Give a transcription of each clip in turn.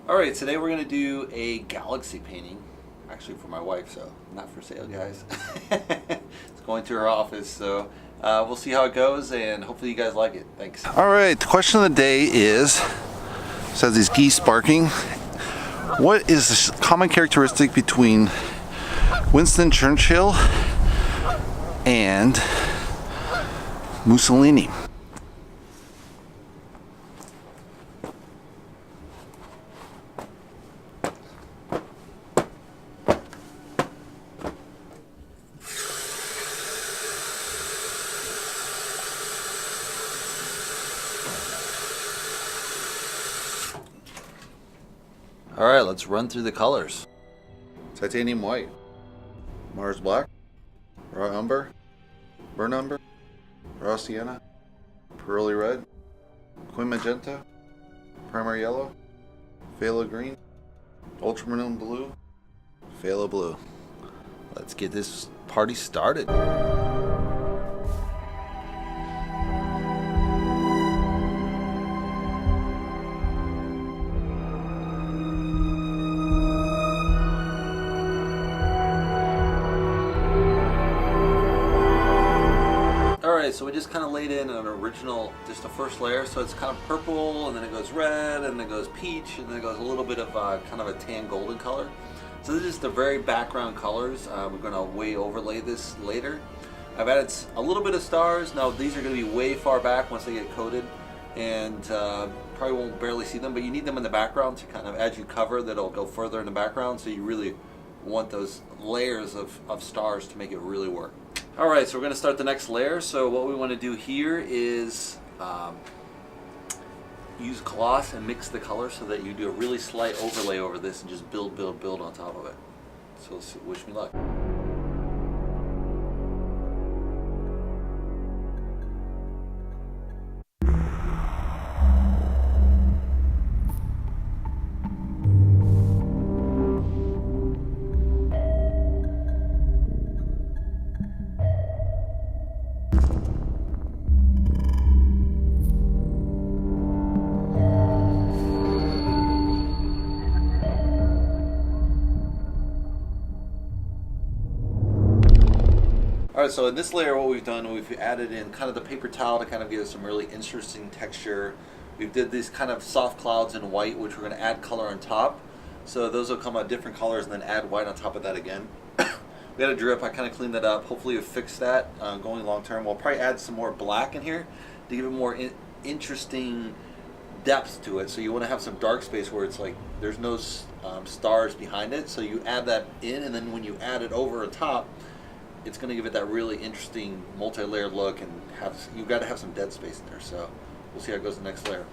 Alright, today we're going to do a galaxy painting. Actually for my wife, so not for sale, guys. It's going to her office, so we'll see how it goes, and hopefully you guys like it. Thanks. Alright, the question of the day is, says these geese barking. What is the common characteristic between Winston Churchill and Mussolini? Alright, let's run through the colors. Titanium white, Mars black, raw umber, burnt umber, raw sienna, Pyrrole red, Quin magenta, primary yellow, phthalo green, ultramarine blue, Phthalo blue. Let's get this party started. Alright, so we just kind of laid in an original, just the first layer, so it's kind of purple, and then it goes red, and then it goes peach, and then it goes a little bit of kind of a tan golden color. So this is the very background colors. We're going to way overlay this later. I've added a little bit of stars. Now these are going to be way far back once they get coated, and probably won't barely see them, but you need them in the background to kind of, as you cover, that'll go further in the background, so you really want those layers of stars to make it really work. Alright, so we're going to start the next layer. So what we want to do here is use gloss and mix the colors so that you do a really slight overlay over this and just build on top of it. So wish me luck. Alright, so in this layer what we've done, we've added in kind of the paper towel to kind of give us some really interesting texture. We did these kind of soft clouds in white, which we're going to add color on top. So those will come out different colors and then add white on top of that again. We had a drip, I kind of cleaned that up. Hopefully we'll fix that going long term. We'll probably add some more black in here to give it more interesting depth to it. So you want to have some dark space where it's like there's no stars behind it. So you add that in, and then when you add it over on top, it's going to give it that really interesting multi-layered look, and you've got to have some dead space in there. So we'll see how it goes in the next layer.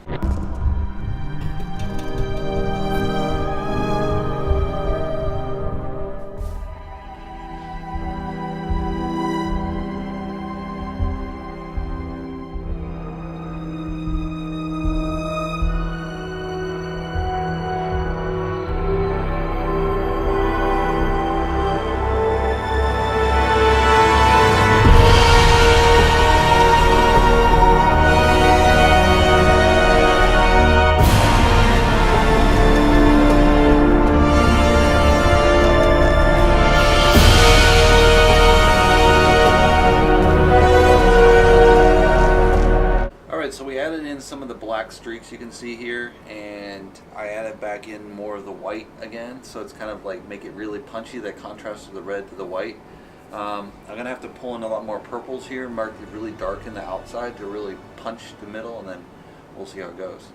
So we added in some of the black streaks you can see here, and I added back in more of the white again, so it's kind of like make it really punchy, that contrast of the red to the white. I'm going to have to pull in a lot more purples here, mark it really dark in the outside to really punch the middle, and then we'll see how it goes.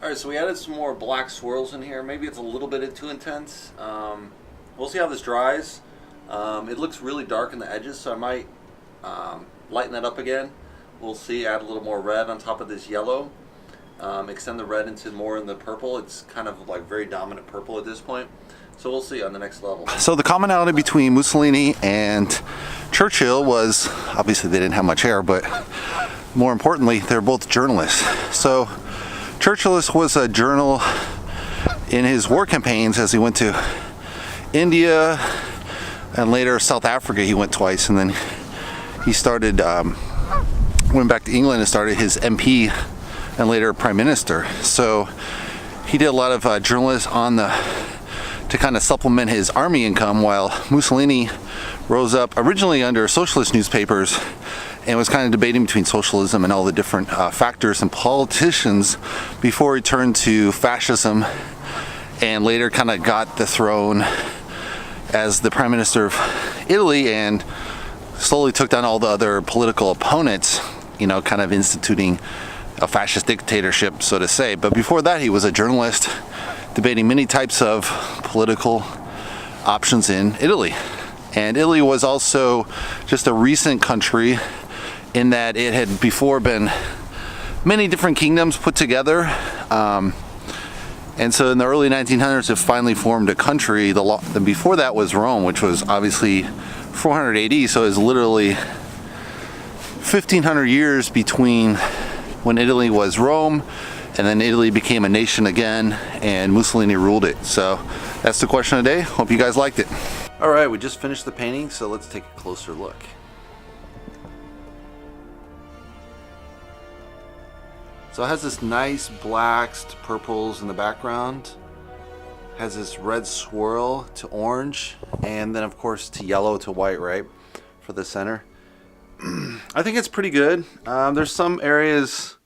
Alright, so we added some more black swirls in here. Maybe it's a little bit too intense. We'll see how this dries. It looks really dark in the edges, so I might lighten that up again. We'll see, add a little more red on top of this yellow. Extend the red into more in the purple. It's kind of like very dominant purple at this point. So we'll see on the next level. So the commonality between Mussolini and Churchill was, obviously they didn't have much hair, but more importantly, they're both journalists. So Churchill was a journal in his war campaigns as he went to India and later South Africa. He went twice, and then he started, went back to England and started his MP and later Prime Minister. So he did a lot of journalists on to kind of supplement his army income, while Mussolini rose up originally under socialist newspapers and was kind of debating between socialism and all the different factors and politicians before he turned to fascism and later kind of got the throne as the Prime Minister of Italy and slowly took down all the other political opponents, you know, kind of instituting a fascist dictatorship, so to say. But before that, he was a journalist debating many types of political options in Italy. And Italy was also just a recent country in that it had before been many different kingdoms put together. And so in the early 1900s, it finally formed a country. Then before that was Rome, which was obviously 400 AD, so it was literally 1,500 years between when Italy was Rome and then Italy became a nation again and Mussolini ruled it. So that's the question of the day. Hope you guys liked it. All right, we just finished the painting, so let's take a closer look. So it has this nice blacks to purples in the background, has this red swirl to orange, and then of course to yellow to white, right, for the center. I think it's pretty good. There's some areas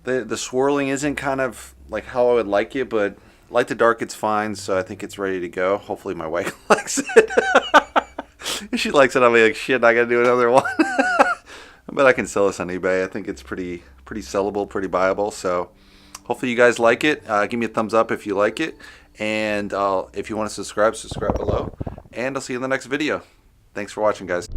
the swirling isn't kind of like how I would like it, but light to dark it's fine, so I think it's ready to go. Hopefully my wife likes it. If she likes it, I'll be like, shit, I gotta do another one. But I can sell this on eBay. I think it's pretty sellable, pretty buyable. So hopefully you guys like it. Give me a thumbs up if you like it. And if you want to subscribe below. And I'll see you in the next video. Thanks for watching, guys.